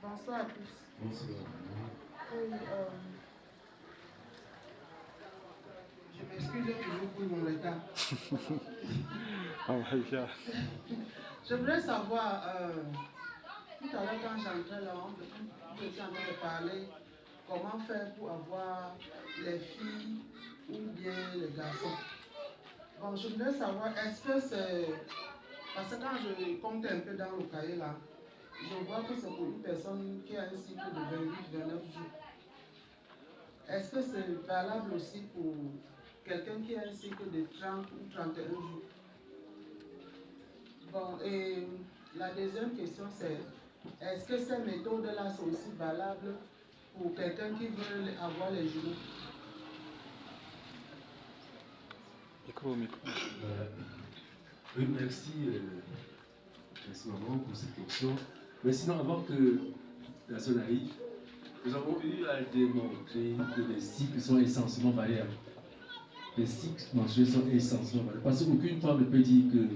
Bonsoir à tous. Bonsoir. Oui, je m'excuse toujours pour mon retard. Je voulais savoir, tout à l'heure quand j'entrais là, on était en train de parler comment faire pour avoir les filles ou bien les garçons. Bon, je voulais savoir, est-ce que c'est... Parce que quand je compte un peu dans le cahier là, je vois que c'est pour une personne qui a un cycle de 28-29 jours. Est-ce que c'est valable aussi pour quelqu'un qui a un cycle de 30 ou 31 jours? Bon, et la deuxième question c'est, est-ce que ces méthodes-là sont aussi valables pour quelqu'un qui veut avoir les jumeaux? Micro. Oui, merci. Merci maman pour cette question. Mais sinon, avant que la personne arrive, nous avons eu à démontrer que les cycles sont essentiellement variables. Les cycles menstruels sont essentiellement variables. Parce qu'aucune femme ne peut dire que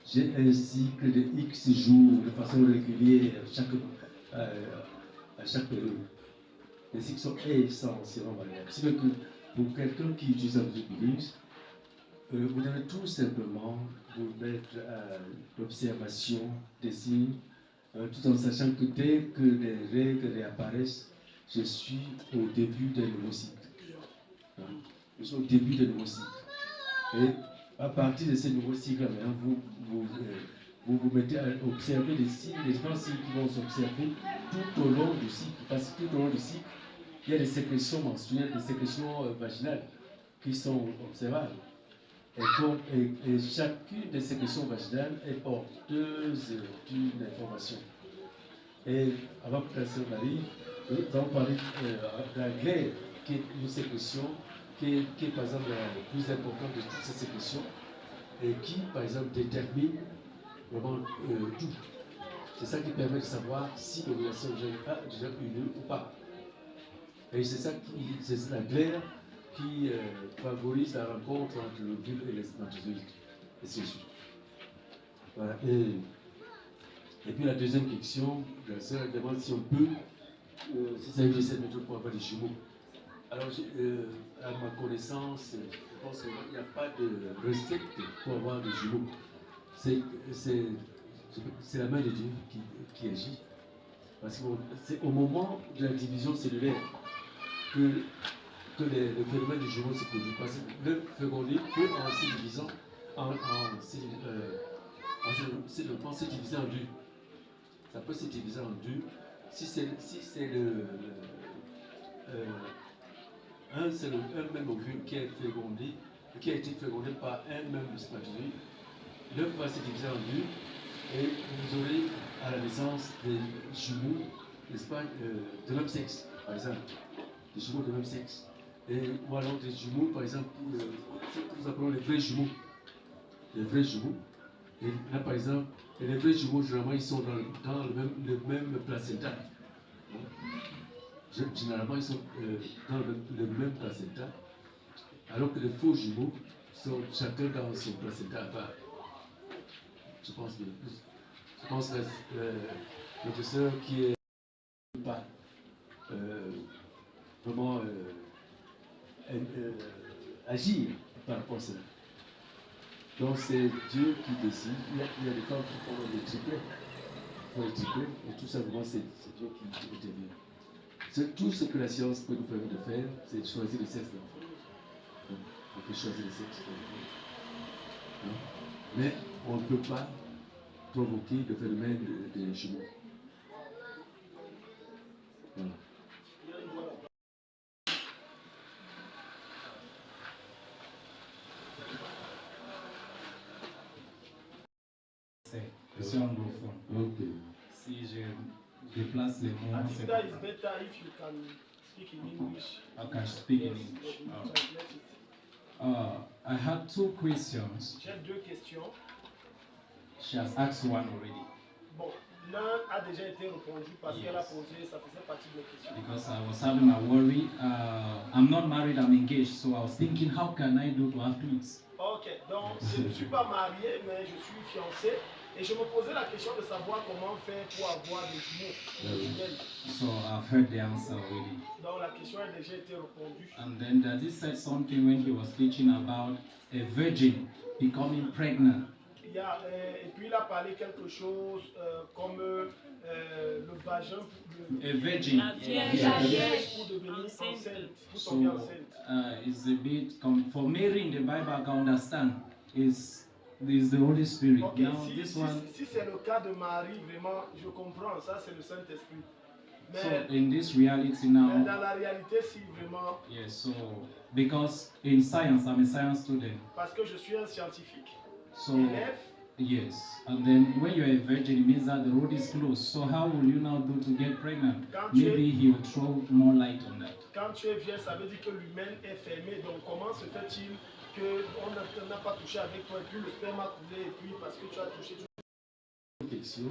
j'ai un cycle de X jours de façon régulière à chaque période. Les cycles sont essentiellement variables. C'est que pour quelqu'un qui utilise un pilule, vous devez tout simplement vous mettre à l'observation des signes, tout en sachant que dès que les règles réapparaissent, je suis au début d'un nouveau cycle. Je suis au début d'un nouveau cycle. Et à partir de ces nouveaux cycles, vous mettez à observer les signes, les différents signes qui vont s'observer tout au long du cycle. Parce que tout au long du cycle, il y a des sécrétions menstruelles, des sécrétions vaginales qui sont observables. Et chacune des sécrétions vaginales est porteuse d'une information. Et avant que la personne arrive, nous allons parler de la glaire, qui est une sécrétion qui est par exemple la plus importante de toutes ces sécrétions et qui, par exemple, détermine vraiment tout. C'est ça qui permet de savoir si l'ovulation a déjà eu lieu ou pas. Et c'est la glaire qui favorise la rencontre entre l'ovule et les spermatozoïdes. Et c'est sûr. Voilà. Et puis la deuxième question, la sœur demande si on peut, si ça existe cette méthode pour avoir des jumeaux. Alors, à ma connaissance, je pense qu'il n'y a pas de recette pour avoir des jumeaux. C'est la main de Dieu qui agit. Parce que c'est au moment de la division cellulaire que le phénomène du jumeau se produit. Parce que le fécondé peut, en se divisant, se diviser en deux. Ça peut se diviser en deux. Si c'est un même ovule qui a été fécondé par un même spermatozoïde, l'œuf va se diviser en deux et vous aurez à la naissance des jumeaux, n'est-ce pas, de même sexe, par exemple. Des jumeaux de même sexe. Ou alors des jumeaux, par exemple, ce que nous appelons les vrais jumeaux. Les vrais jumeaux. Et là, par exemple, les vrais jumeaux, généralement, ils sont dans le même placenta. Généralement, ils sont dans le même placenta, alors que les faux jumeaux sont chacun dans son placenta à part. Je pense que notre sœur qui est pas vraiment agir par rapport à cela. Donc c'est Dieu qui décide. Il y a des temps qui font des triplets, et tout simplement c'est Dieu qui intervient. Tout ce que la science peut nous permettre de faire, c'est de choisir le sexe de l'enfant. On peut choisir le sexe de l'enfant. Mais on ne peut pas provoquer le phénomène des jumeaux. Voilà. Je suis anglophone. Okay. Si je déplace les mots, c'est That is better if you can speak in English. I can speak in English. I had two questions. J'ai deux questions. She has asked one already. Bon, l'un a déjà été répondu parce qu'elle a posé, ça faisait partie de mes questions. Because I was having a worry. I'm not married, I'm engaged, so I was thinking, how can I do to have twins? Ok, donc je ne suis pas marié, mais je suis fiancé. Et je me posais la question de savoir comment faire pour avoir des jumeaux jumelles. So I've heard the answer already. Donc la question a déjà été répondue. And then Daddy said something when he was teaching about a virgin becoming pregnant. Et puis il a parlé quelque chose comme le vagin A virgin. la vierge pour devenir enceinte, pour tomber So enceinte. it's a bit for Mary in the Bible I can understand is the Holy Spirit. Okay, Now this one. Si c'est le cas de Marie, vraiment, je comprends, ça c'est le Saint-Esprit. So in this reality now. Mais dans la réalité, si vraiment. Yes, so because in science I'm a science student. Parce que je suis un scientifique. So élève. yes, and then when you're a virgin, it means that the road is closed. So how will you now do to get pregnant? Maybe he will throw more light on that. Quand tu es vierge, ça veut dire que l'humain est fermé. Donc comment se fait-il qu'on n'a pas touché avec toi et puis le sperme a coulé et puis parce que tu as touché. Question.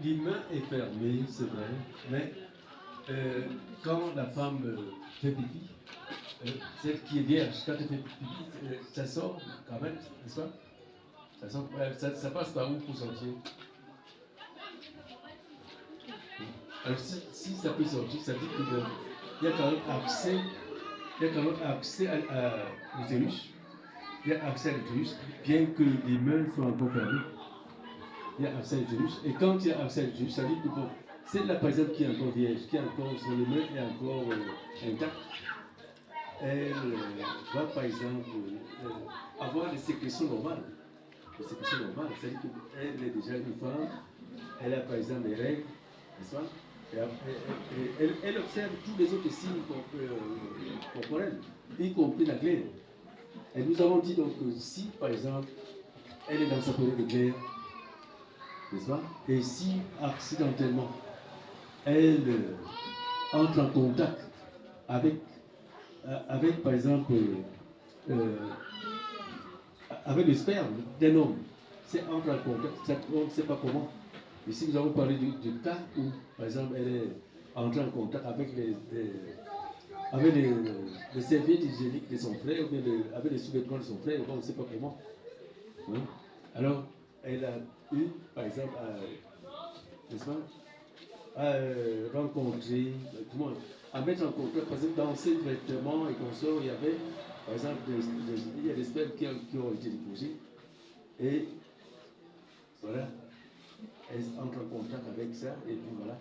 L'humain est fermé, c'est vrai, mais quand la femme fait pipi, celle qui est vierge, quand elle fait pipi, ça sort quand même, n'est-ce pas? Ça passe par où pour sortir? Alors si ça peut sortir, ça dit qu'il y a quand même accès à l'utérus. Il y a accès à l'utérus, bien que les mains soient encore fermées. Il y a accès à l'utérus. Et quand il y a accès à l'utérus, ça dit que bon, celle-là par exemple qui est encore vierge, qui est encore sur les mains et encore intacte, elle va par exemple avoir des sécrétions normales. Des sécrétions normales, c'est-à-dire qu'elle est déjà une femme, elle a par exemple des règles, n'est-ce pas? Et elle observe tous les autres signes corporels, y compris la glaire. Et nous avons dit donc que si par exemple elle est dans sa période de glaire, n'est-ce pas? Et si accidentellement elle entre en contact avec par exemple avec le sperme d'un homme, c'est entre en contact, on ne sait pas comment. Ici nous avons parlé du cas où par exemple elle est entrée en contact avec les serviettes hygiéniques de son frère ou bien avec les sous-vêtements de son frère, on ne sait pas comment. Hein? Alors elle a eu par exemple n'est-ce pas, à rencontrer tout le monde, à mettre en contact, par exemple dans ces vêtements et consorts, il y avait par exemple il y a des spermes qui ont été déposés et voilà, elles entrent en contact avec ça et puis voilà,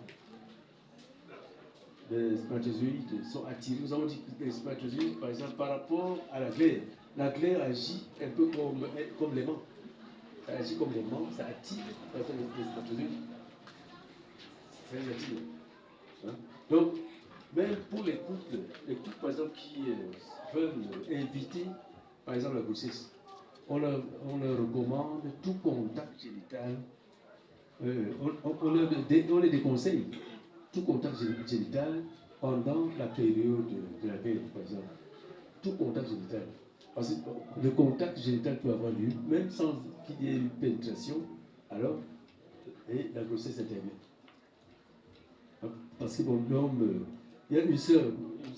les spermatozoïdes sont attirés. Nous avons dit que les spermatozoïdes par exemple par rapport à la glaire agit un peu comme l'aimant, ça agit comme l'aimant, ça attire les spermatozoïdes. Hein? Donc, même pour les couples par exemple qui veulent éviter par exemple la grossesse, on leur recommande tout contact génital, on les déconseille tout contact génital pendant la période de la guerre par exemple, tout contact génital. Parce que le contact génital peut avoir lieu même sans qu'il y ait une pénétration, alors et la grossesse intervient. Parce que bon, l'homme, il y a une sœur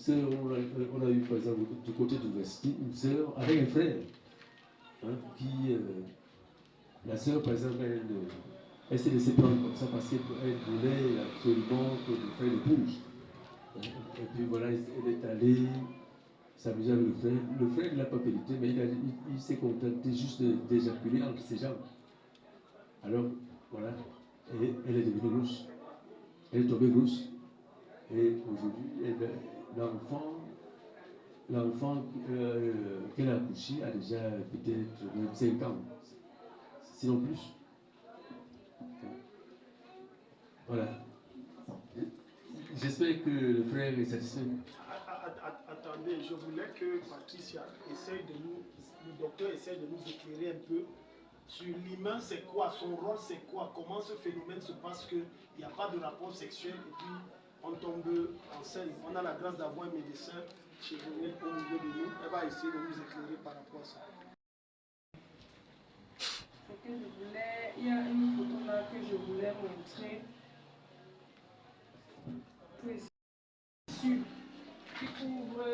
on a eu par exemple du côté de l'Ouest, une sœur avec un frère, hein, qui, la sœur par exemple, elle s'est laissée prendre comme ça parce qu'elle voulait absolument que le frère l'épouse. Et puis voilà, elle est allée s'amuser avec le frère. Le frère ne l'a pas pénétré, mais il s'est contenté juste d'éjaculer entre ses jambes. Alors, voilà, et elle est devenue rousse. Elle est tombée grosse. Et aujourd'hui, l'enfant qu'elle a accouché a déjà peut-être même 5 ans, sinon plus. Voilà. J'espère que le frère est satisfait. Attendez, je voulais que Patricia essaye de nous, le docteur essaye de nous éclairer un peu sur l'humain, c'est quoi, son rôle c'est quoi, comment ce phénomène se passe qu'il n'y a pas de rapport sexuel et puis on tombe enceinte. On a la grâce d'avoir un médecin chirurgien au milieu de nous, elle va essayer de nous éclairer par rapport à ça. Il y a une photo là que je voulais montrer. Qui couvre,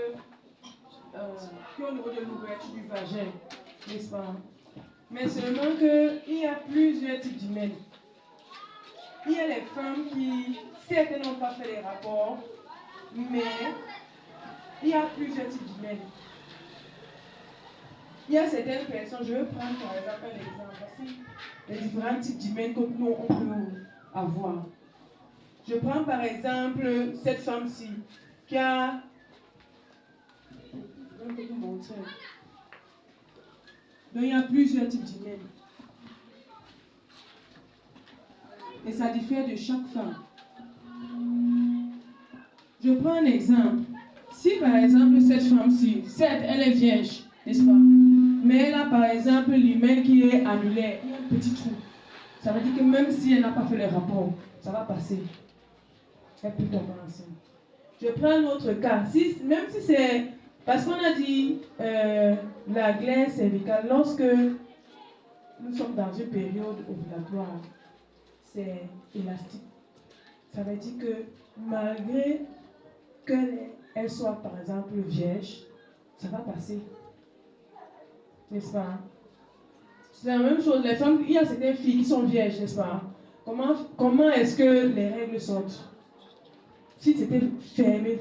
qui est au niveau de l'ouverture du vagin, n'est-ce pas? Mais seulement qu'il y a plusieurs types d'hymen. Il y a les femmes qui, certes, n'ont pas fait les rapports, mais il y a plusieurs types d'hymen. Il y a certaines personnes, je vais prendre par exemple un exemple, voici les différents types d'hymen que nous on peut avoir. Je prends par exemple cette femme-ci qui a... Je vais vous montrer. Donc il y a plusieurs types d'hymen. Et ça diffère de chaque femme. Je prends un exemple. Si par exemple cette femme-ci, certes elle est vierge, n'est-ce pas? Mais elle a par exemple l'hymen qui est annulaire, il y a un petit trou. Ça veut dire que même si elle n'a pas fait le rapport, ça va passer. Elle peut tomber enceinte. Je prends un autre cas. Même si c'est... Parce qu'on a dit la glaire cervicale, lorsque nous sommes dans une période ovulatoire, c'est élastique. Ça veut dire que malgré qu'elle soit par exemple vierge, ça va passer. N'est-ce pas? C'est la même chose. Les femmes, il y a certaines filles qui sont vierges, n'est-ce pas? Comment est-ce que les règles sortent? Si c'était fermé,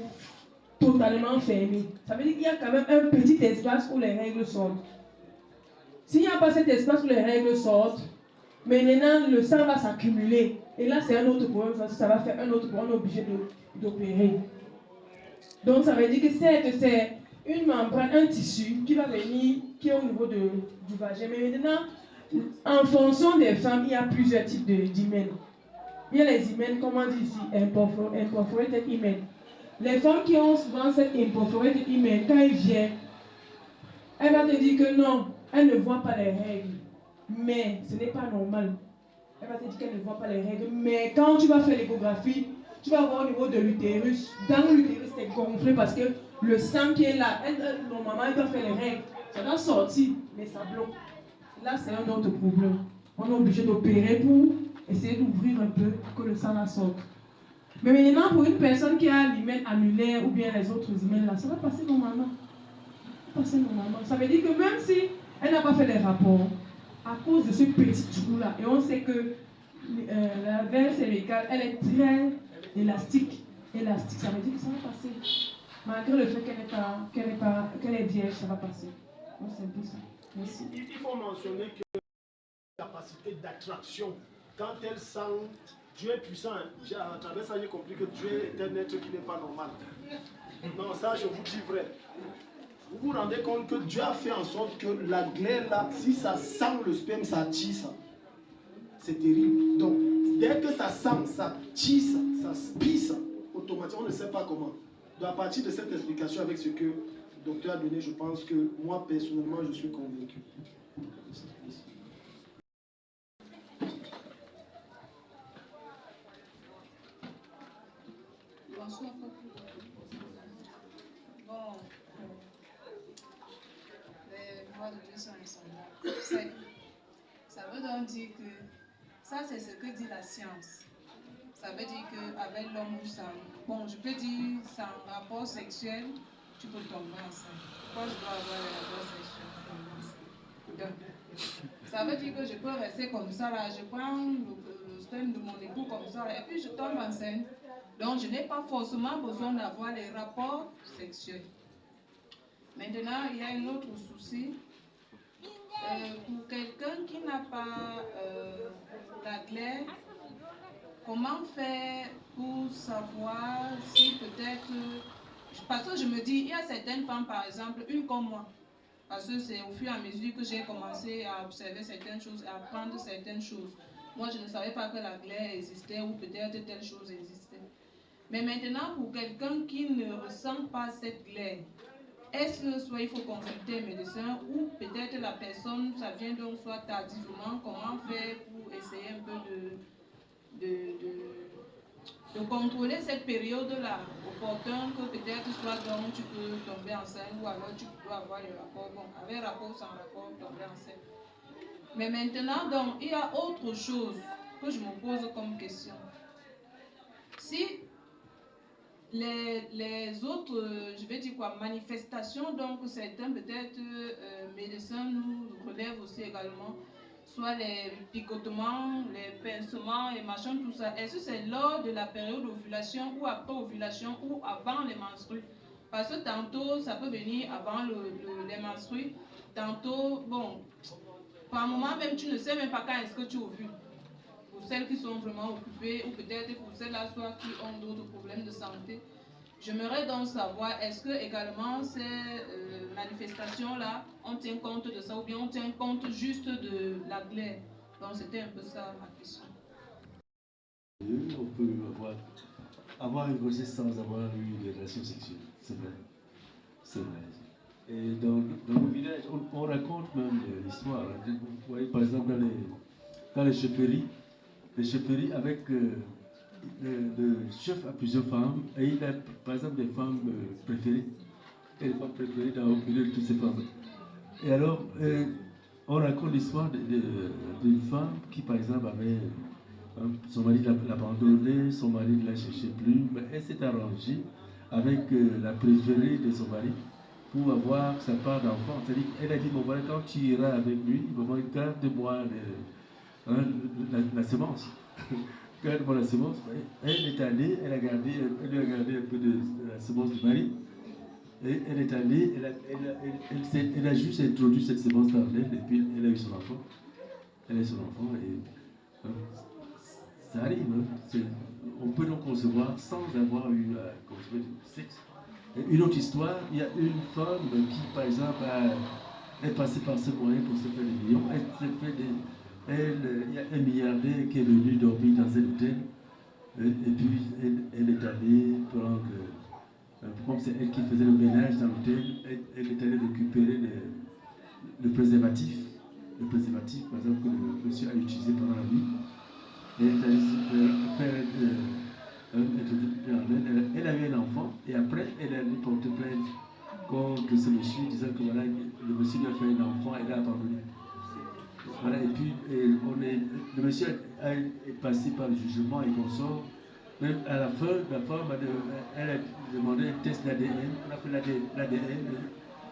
totalement fermé, ça veut dire qu'il y a quand même un petit espace où les règles sortent. S'il n'y a pas cet espace où les règles sortent, maintenant le sang va s'accumuler. Et là, c'est un autre problème. Ça va faire un autre problème. On est obligé d'opérer. Donc, ça veut dire que c'est une membrane, un tissu qui va venir, qui est au niveau du vagin. Mais maintenant, en fonction des femmes, il y a plusieurs types d'hymen. Il y a les hymens, comme on dit ici, imperforated hymen. Les femmes qui ont souvent cette imperforated hymen, quand elles viennent, elle va te dire que non, elle ne voit pas les règles. Mais ce n'est pas normal. Elle va te dire qu'elle ne voit pas les règles. Mais quand tu vas faire l'échographie, tu vas voir au niveau de l'utérus. Dans l'utérus, c'est gonflé parce que le sang qui est là, normalement, elle doit faire les règles. Ça doit sortir, mais ça bloque. Là, c'est un autre problème. On est obligé d'opérer pour essayer d'ouvrir un peu pour que le sang la sorte. Mais maintenant, pour une personne qui a l'hymen annulaire ou bien les autres hymens là, ça va passer normalement. Ça veut dire que même si elle n'a pas fait les rapports, à cause de ce petit trou-là, et on sait que la veine cervicale, elle est très élastique. Ça veut dire que ça va passer. Malgré le fait qu'elle est vierge, ça va passer. Donc c'est un peu ça. Merci. Il faut mentionner que la capacité d'attraction, quand elle sent, Dieu est puissant. À travers ça, j'ai compris que Dieu est un être qui n'est pas normal. Non, ça, je vous dis vrai. Vous vous rendez compte que Dieu a fait en sorte que la glaire là, si ça sent le sperme, ça tisse. C'est terrible. Donc, dès que ça sent, ça tisse, ça pisse, automatiquement, on ne sait pas comment. Donc, à partir de cette explication avec ce que le docteur a donné, je pense que moi, personnellement, je suis convaincu. Bonsoir. Bon, les voix de Dieu sont insondables. Ça veut donc dire que ça, c'est ce que dit la science. Ça veut dire qu'avec l'homme ou sans, bon, je peux dire sans rapport sexuel, tu peux tomber enceinte. Pourquoi je dois avoir les rapports sexuels? Donc, ça veut dire que je peux rester comme ça là, je prends le sperme de mon époux comme ça là, et puis je tombe enceinte. Donc, je n'ai pas forcément besoin d'avoir les rapports sexuels. Maintenant, il y a un autre souci. Pour quelqu'un qui n'a pas la glaire, comment faire pour savoir si peut-être... Parce que je me dis, il y a certaines femmes, par exemple, une comme moi, parce que c'est au fur et à mesure que j'ai commencé à observer certaines choses, à apprendre certaines choses. Moi, je ne savais pas que la glaire existait ou peut-être telle chose existait. Mais maintenant, pour quelqu'un qui ne ressent pas cette glaire, est-ce que soit il faut consulter un médecin ou peut-être la personne, ça vient donc soit tardivement, comment faire pour essayer un peu de contrôler cette période-là, opportun que peut-être soit donc tu peux tomber enceinte ou alors tu peux avoir les rapports, bon, avec rapport ou sans rapport, tomber enceinte. Mais maintenant, donc, il y a autre chose que je me pose comme question. Si les autres, je vais dire quoi, manifestations, donc certains peut-être médecins nous relèvent aussi également, soit les picotements, les pincements et machin, tout ça. Est-ce que c'est lors de la période d'ovulation ou après ovulation ou avant les menstrues? Parce que tantôt, ça peut venir avant les menstrues, tantôt, bon, par moment même, tu ne sais même pas quand est-ce que tu ovules. Pour celles qui sont vraiment occupées ou peut-être pour celles-là soit qui ont d'autres problèmes de santé. J'aimerais donc savoir, est-ce que également ces manifestations-là, on tient compte de ça ou bien on tient compte juste de la glaire? Donc c'était un peu ça ma question. On peut avoir une grossesse sans avoir eu des relations sexuelles, c'est vrai. C'est vrai. Et dans le village, on raconte même l'histoire. Vous voyez par exemple dans les chefferies avec le chef a plusieurs femmes et il a par exemple des femmes préférées. Et les femmes préférées dans le milieu de toutes ces femmes. Et alors, on raconte l'histoire d'une femme qui par exemple avait son mari l'a abandonné, son mari ne la cherchait plus, mais elle s'est arrangée avec la préférée de son mari pour avoir sa part d'enfant. C'est-à-dire, elle a dit, bon voilà, quand tu iras avec lui, garde-moi la semence. Garde-moi la semence. Elle est allée, elle lui a gardé un peu de la semence du mari. Et elle est allée, elle a juste introduit cette semence dans elle, et puis elle a eu son enfant. Elle a eu son enfant, et ça arrive. Hein. On peut donc concevoir sans avoir eu à consommer du sexe. Une autre histoire, il y a une femme qui, par exemple, est passée par ce moyen pour se faire des millions. Il y a un milliardaire qui est venu dormir dans un hôtel, et puis elle est allée prendre, comme c'est elle qui faisait le ménage dans l'hôtel, elle est allée récupérer le préservatif, par exemple, que le monsieur a utilisé pendant la nuit. Elle est allée faire elle a eu un enfant et après elle a porté plainte contre ce monsieur disant que voilà, le monsieur lui a fait un enfant et l'a abandonné. Voilà, et puis le monsieur est passé par le jugement et consort. Même à la fin, la femme elle a demandé un test d'ADN, on a fait l'ADN,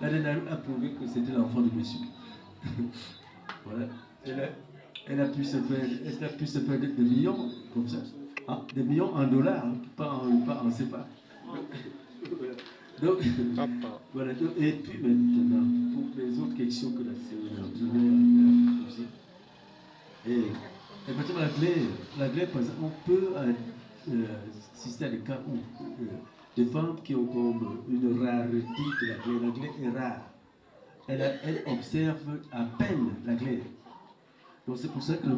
l'ADN a prouvé que c'était l'enfant du monsieur. Voilà, elle a pu se faire des millions comme ça. Ah, des millions en dollars, hein, pas en CFA. Donc, voilà. Et puis maintenant, pour les autres questions que la série a posées, et maintenant la glaire, par exemple, on peut assister à des cas où des femmes qui ont comme une rareté de la glaire est rare. Elle observe à peine la glaire. Donc c'est pour ça que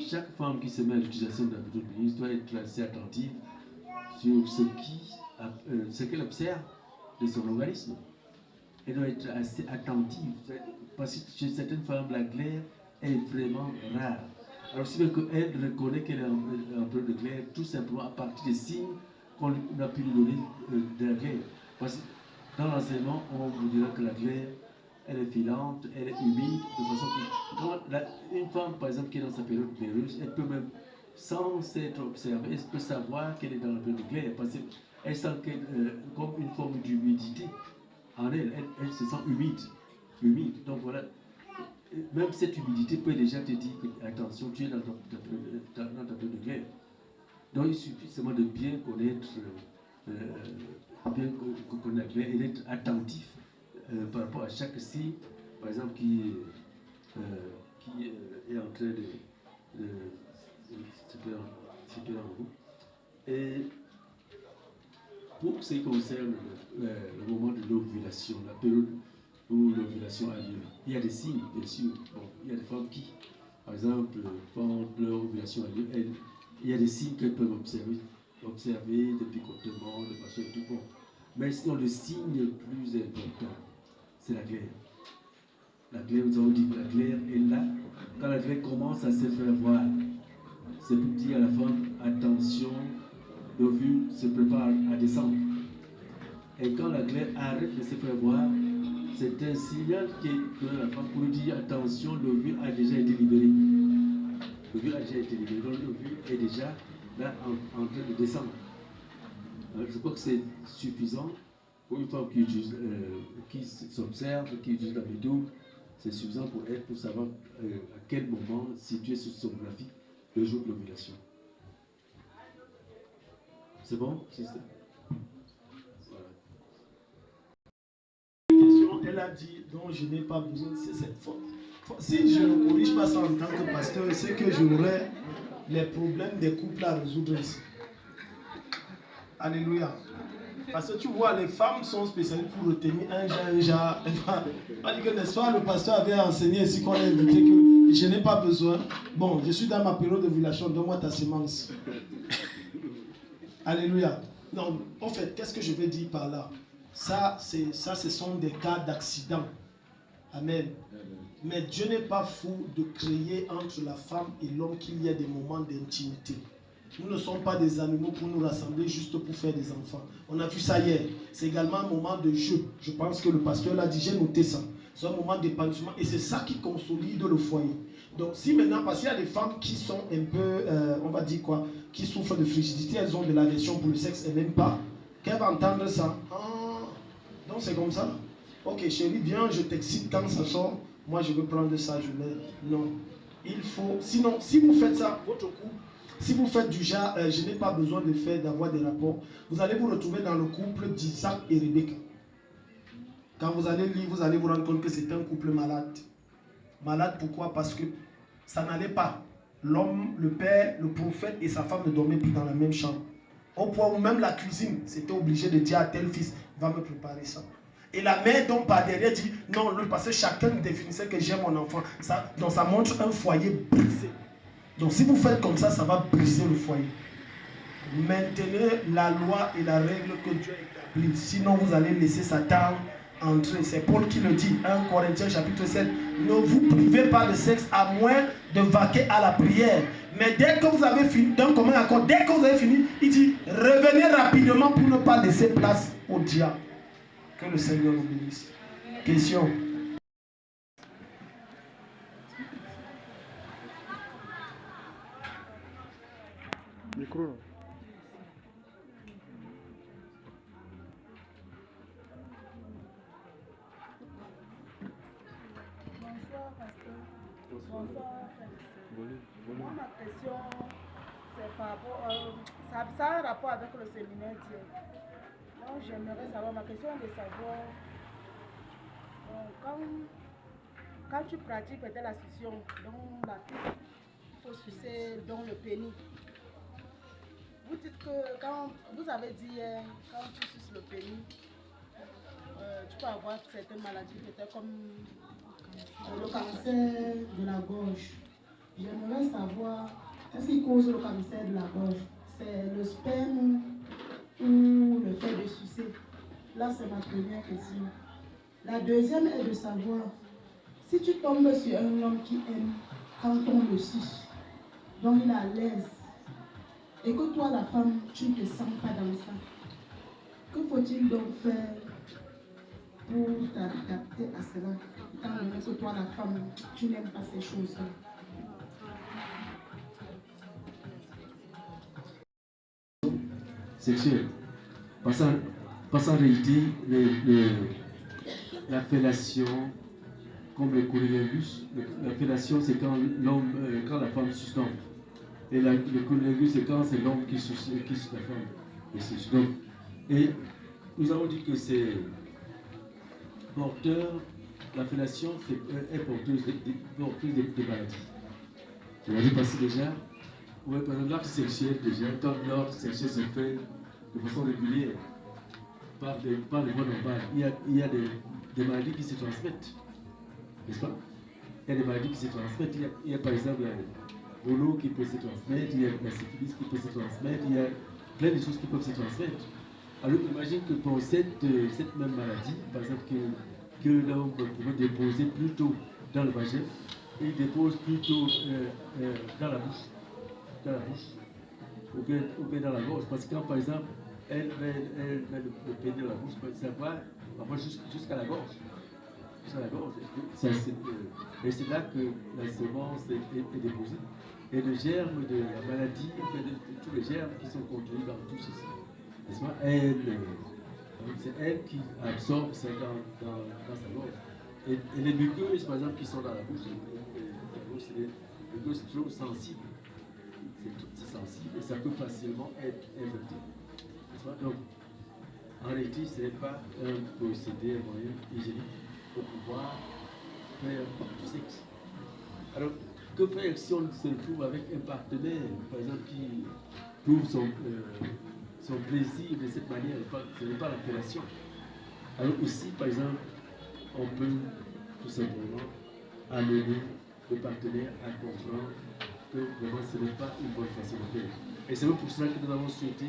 chaque femme qui se met à l'utilisation de la méthode doit être assez attentive sur ce qu'elle observe de son organisme. Elle doit être assez attentive, parce que chez certaines femmes, la glaire est vraiment rare. Alors si bien qu'elle reconnaît qu'elle est en problème de glaire, tout simplement à partir des signes qu'on a pu lui donner de la glaire. Parce que dans l'enseignement, on vous dira que la glaire, elle est filante, elle est humide, de façon que une femme, par exemple, qui est dans sa période gléreuse, elle peut même, sans s'être observée, elle peut savoir qu'elle est dans la période de glaire, parce qu'elle sent comme une forme d'humidité en elle, elle se sent humide. Donc voilà, même cette humidité peut déjà te dire que, attention, tu es dans ta période de glaire. Donc il suffit seulement de bien connaître, la glaire et d'être attentif. Par rapport à chaque signe, par exemple, qui est en train de se faire en vous. Et pour ce qui concerne le moment de l'ovulation, la période où l'ovulation a lieu, il y a des signes, bien sûr. Bon, il y a des femmes qui, par exemple, quand leur ovulation a lieu, il y a des signes qu'elles peuvent observer des picotements, de façon et tout bon. Mais sinon, le signe le plus important, c'est la glaire. La glaire, nous avons dit que la glaire est là. Quand la glaire commence à se faire voir, c'est pour dire à la femme, attention, l'ovule se prépare à descendre. Et quand la glaire arrête de se faire voir, c'est un signal qui donne à la femme pour lui dire, attention, l'ovule a déjà été libéré. L'ovule a déjà été libéré, donc l'ovule est déjà là en train de descendre. Je crois que c'est suffisant pour une femme qui s'observe, qui utilise la méthode. C'est suffisant pour elle pour savoir à quel moment situer sur sonographie le jour de l'ovulation. C'est bon? Voilà. Elle a dit dont je n'ai pas besoin. Si je ne corrige pas ça en tant que pasteur, c'est que j'aurai les problèmes des couples à résoudre ici. Alléluia. Parce que tu vois, les femmes sont spécialistes pour retenir un genre. On dit que, n'est-ce pas, le pasteur avait enseigné ici qu'on a invité que je n'ai pas besoin. Bon, je suis dans ma période d'ovulation, donne-moi ta semence. Alléluia. Non, en fait, qu'est-ce que je veux dire par là? Ça, ce sont des cas d'accident. Amen. Mais Dieu n'est pas fou de créer entre la femme et l'homme qu'il y ait des moments d'intimité. Nous ne sommes pas des animaux pour nous rassembler juste pour faire des enfants. On a vu ça hier. C'est également un moment de jeu. Je pense que le pasteur l'a dit, j'ai noté ça. C'est un moment d'épanouissement et c'est ça qui consolide le foyer. Donc si maintenant, parce qu'il y a des femmes qui sont un peu, on va dire quoi, qui souffrent de frigidité, elles ont de l'aversion pour le sexe et même pas, qu'elles vont entendre ça. Ah, donc c'est comme ça. Ok chérie, viens, je t'excite quand ça sort. Moi je veux prendre ça, je mets. Non. Il faut, sinon, si vous faites ça, votre couple, si vous faites du genre, je n'ai pas besoin d'avoir des rapports, vous allez vous retrouver dans le couple d'Isaac et Rebecca. Quand vous allez lire, vous allez vous rendre compte que c'est un couple malade. Malade pourquoi? Parce que ça n'allait pas. L'homme, le père, le prophète et sa femme ne dormaient plus dans la même chambre. Au point où même la cuisine, c'était obligé de dire à tel fils, va me préparer ça. Et la mère, donc par derrière, dit, non, parce que chacun définissait que j'aime mon enfant. Donc ça montre un foyer brisé. Donc si vous faites comme ça, ça va briser le foyer. Maintenez la loi et la règle que Dieu a établie. Sinon, vous allez laisser Satan entrer. C'est Paul qui le dit. 1 Corinthiens chapitre 7. Ne vous privez pas de sexe à moins de vaquer à la prière. Mais dès que vous avez fini, d'un commun accord, dès que vous avez fini, il dit, revenez rapidement pour ne pas laisser place au diable. Que le Seigneur nous bénisse. Question. Micro. Bonsoir, pasteur. Bonsoir, moi, ma question, c'est par rapport. Ça a un rapport avec le séminaire d'hier. Donc, j'aimerais savoir, ma question est de savoir, quand tu pratiques peut-être la succion, donc la pipe, il faut sucer dans le pénis. Vous dites que quand vous avez dit hier, quand tu suces le pénis, tu peux avoir certaines maladies, peut-être comme le cancer de la gorge. J'aimerais savoir, qu'est-ce qui cause le cancer de la gorge? C'est le sperme ou le fait de sucer? Là, c'est ma première question. La deuxième est de savoir, si tu tombes sur un homme qui aime quand on le suce, donc il est à l'aise, et que toi, la femme, tu ne te sens pas dans ça, que faut-il donc faire pour t'adapter à cela, étant donné que toi, la femme, tu n'aimes pas ces choses-là? Sexuelle. Parce en réalité, la fellation, comme le cunnilingus, la fellation c'est quand la femme suce l'homme. Et le cunnilingus c'est quand c'est l'homme qui suce la femme. Et nous avons dit que c'est porteur, la fellation est porteuse de maladies. Vous l'avez passé déjà? Oui, par exemple, l'acte sexuel déjà, quand l'acte sexuel se fait de façon régulière, par les voies normales, il y a des maladies qui se transmettent, n'est-ce pas? Il y a des maladies qui se transmettent. Il y a par exemple la bolo qui peut se transmettre, il y a la syphilis qui peut se transmettre, il y a plein de choses qui peuvent se transmettre. Alors imagine que pour cette même maladie, par exemple, que l'homme pourrait déposer plutôt dans le vagin, et il dépose plutôt dans la bouche. Ou bien dans la gorge, parce que quand par exemple elle met le pénis dans la bouche, ça va jusqu'à la gorge. Et c'est là que la semence est déposée. Et le germe de la maladie, de tous les germes qui sont contenus dans tout ceci. n'est-ce pas, c'est elle qui absorbe ça dans sa gorge. Et les muqueuses, par exemple, qui sont dans la bouche, c'est des muqueuses trop sensibles. C'est sensible et ça peut facilement être infecté. Donc, en réalité, ce n'est pas un procédé, un moyen hygiénique pour pouvoir faire du sexe. Alors, que faire si on se retrouve avec un partenaire, par exemple, qui trouve son plaisir de cette manière, ce n'est pas la fellation. Alors aussi, par exemple, on peut tout simplement amener le partenaire à comprendre que vraiment ce n'est pas une bonne façon de faire. Et c'est pour cela que nous avons souhaité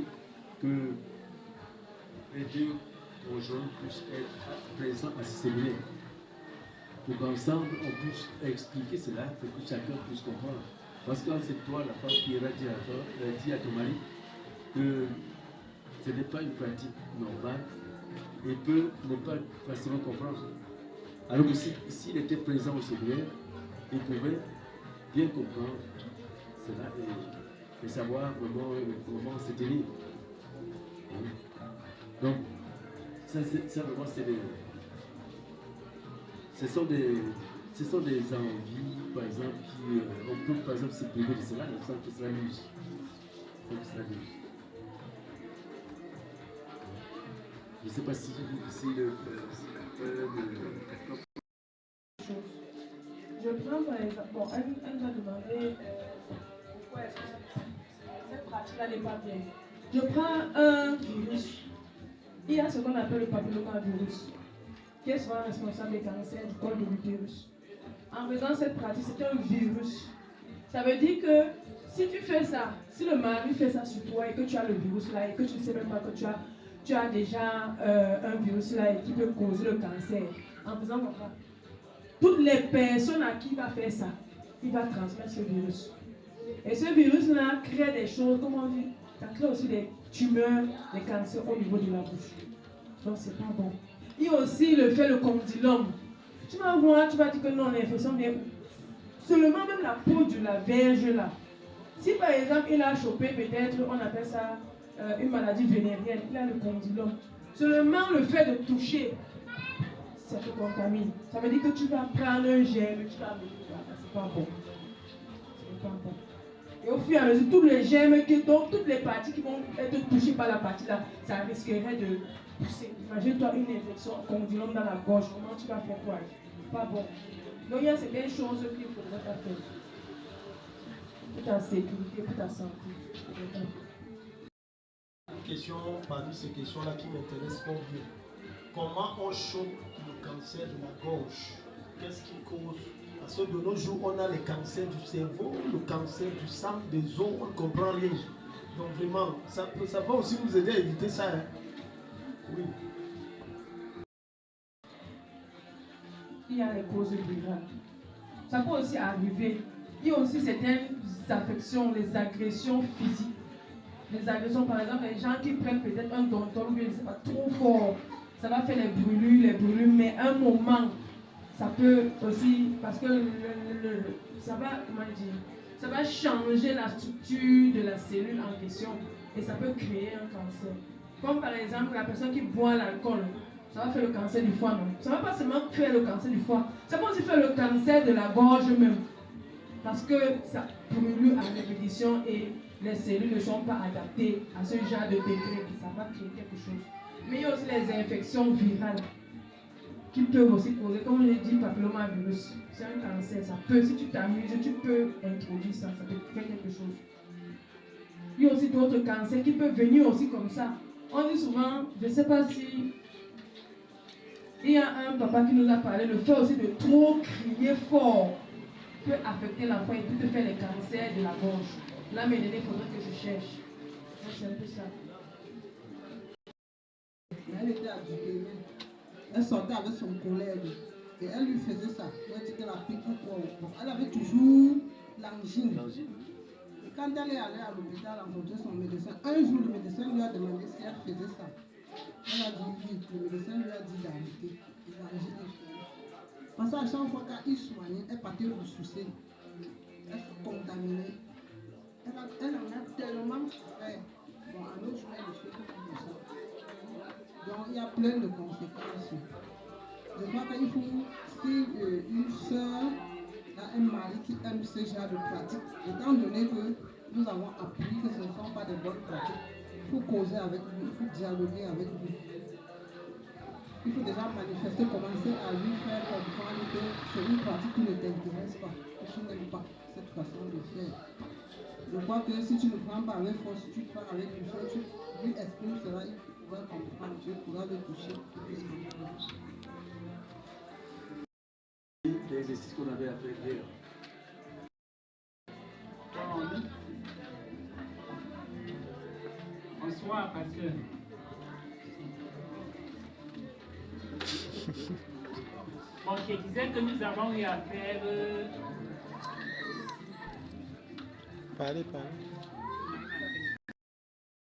que les deux conjoints puissent être présents à ce séminaire. Pour qu'ensemble on puisse expliquer cela, pour que chacun puisse comprendre. Parce que c'est toi, la femme, qui ira dire à ton mari que ce n'est pas une pratique normale et peut ne pas facilement comprendre. Alors que s'il était présent au séminaire, il pouvait bien comprendre cela et savoir vraiment comment se tenir. Donc, ça vraiment, ce sont des envies, par exemple, qui, on peut par exemple se priver de cela, sans que cela nuise. Je ne sais pas si je prends par exemple, bon, elle m'a demandé pourquoi est-ce que cette pratique-là n'est pas bien. Je prends un virus. Il y a ce qu'on appelle le papillomavirus, qui est souvent responsable des cancers du col de l'utérus. En faisant cette pratique, c'est un virus. Ça veut dire que si tu fais ça, si le mari fait ça sur toi et que tu as le virus là et que tu ne sais même pas que tu as déjà un virus là et qui peut causer le cancer, en faisant comme ça, toutes les personnes à qui il va faire ça, il va transmettre ce virus. Et ce virus-là crée des choses, comment on dit, ça crée aussi des tumeurs, des cancers au niveau de la bouche. Donc c'est pas bon. Il y a aussi le condylome. Tu vas voir, tu vas dire que non, l'infection vient seulement même la peau de la verge là. Si par exemple il a chopé peut-être, on appelle ça une maladie vénérienne, il a le condylome. Seulement le fait de toucher, ça te contamine. Ça veut dire que tu vas prendre un germe, tu vas venir là, c'est pas bon. C'est pas bon. Et au fur et à mesure, tous les germes, donc toutes les parties qui vont être touchées par la partie là, ça risquerait de pousser. Imagine-toi une infection condylome dans la gorge, comment tu vas faire quoi? Pas bon. Donc il y a certaines choses qu'il ne faudrait pas faire. Pour ta sécurité, pour ta santé. Une question parmi ces questions-là qui m'intéresse fort bien. Comment on chope le cancer de la gorge? Qu'est-ce qui cause? Parce que de nos jours, on a le cancer du cerveau, le cancer du sang, des os, on ne comprend rien. Donc vraiment, ça va aussi nous aider à éviter ça. Hein? Oui. Il y a les causes virales. Ça peut aussi arriver. Il y a aussi certaines affections, les agressions physiques. Les agressions, par exemple, les gens qui prennent peut-être un Dontol, mais c'est pas trop fort. Ça va faire les brûlures, mais à un moment, ça peut aussi, parce que ça va, comment dire, ça va changer la structure de la cellule en question et ça peut créer un cancer. Comme par exemple la personne qui boit l'alcool, ça va faire le cancer du foie, non? Ça ne va pas seulement faire le cancer du foie, ça peut aussi faire le cancer de la gorge même. Parce que ça brûle à répétition et les cellules ne sont pas adaptées à ce genre de degré, ça va créer quelque chose. Mais il y a aussi les infections virales qui peuvent aussi causer, comme je l'ai dit, papillomavirus. C'est un cancer, ça peut, si tu t'amuses, tu peux introduire ça, ça peut faire quelque chose. Il y a aussi d'autres cancers qui peuvent venir aussi comme ça. On dit souvent, je ne sais pas si il y a un papa qui nous a parlé, le fait aussi de trop crier fort peut affecter l'enfant et peut te faire les cancers de la gorge. Là, maintenant, il faudrait que je cherche. C'est un peu ça. Elle était à Duguay. Elle sortait avec son collègue et elle lui faisait ça. Elle dit qu'elle a piqué quoi. Elle avait toujours l'angine. Et quand elle est allée à l'hôpital rencontrer son médecin, un jour le médecin lui a demandé si elle faisait ça. Elle a dit oui. Le médecin lui a dit d'arrêter. Parce qu'à chaque fois qu'il soignait, elle partait au souci. Elle se contaminait. Elle en a tellement souffert. Bon, à l'autre jour, elle ne fait que comme ça. Donc, il y a plein de conséquences. Je crois qu'il faut, si une soeur a un mari qui aime ce genre de pratique, étant donné que nous avons appris que ce ne sont pas de bonnes pratiques, il faut causer avec lui, il faut dialoguer avec lui. Il faut déjà manifester, commencer à lui faire comprendre que c'est une pratique qui ne t'intéresse pas, que tu n'aimes pas cette façon de faire. Je crois que si tu ne prends pas avec force, si tu prends avec douceur, tu lui exprimes cela, il pourra comprendre, tu pourras le toucher, tu puisses comprendre. L'exercice qu'on avait à faire hier. Bonsoir, pasteur. Bon, je disais que nous avons eu à faire. Parlez.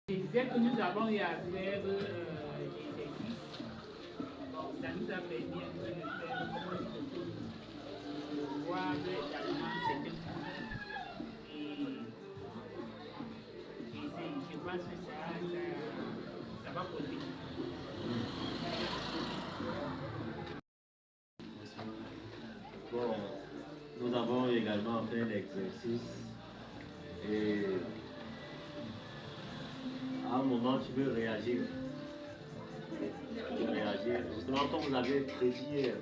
Je disais que nous avons eu à faire l'exercice. Bon, ça nous a permis un peu de faire voir également certains points. Et je pense que ça va poser. Bon, nous avons également fait l'exercice et à un moment tu veux réagir. Tu veux réagir, justement comme vous avez prédit hier.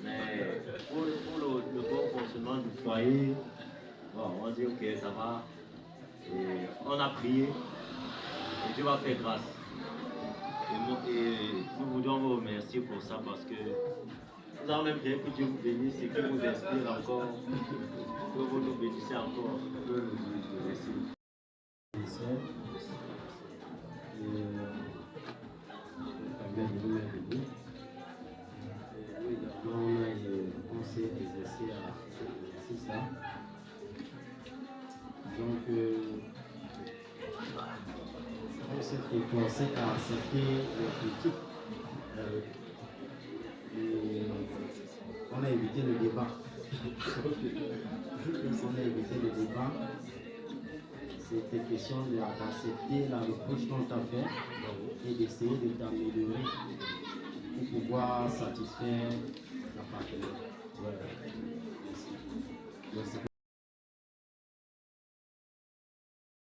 Mais pour le bon fonctionnement du foyer, bon, on dit ok, ça va. Et on a prié et Dieu va faire grâce. Et nous voudrions vous remercier pour ça parce que nous avons même prié que Dieu vous bénisse et que vous inspire encore, que vous nous bénissez encore. Merci. On s'est exercé à cet exercice-là. Donc, on s'est efforcé à accepter les critiques. Et on a évité le débat. On a évité le débat. C'était question d'accepter la reproche qu'on t'a fait et d'essayer de t'améliorer pour pouvoir satisfaire la partenaire. Voilà. Donc c'est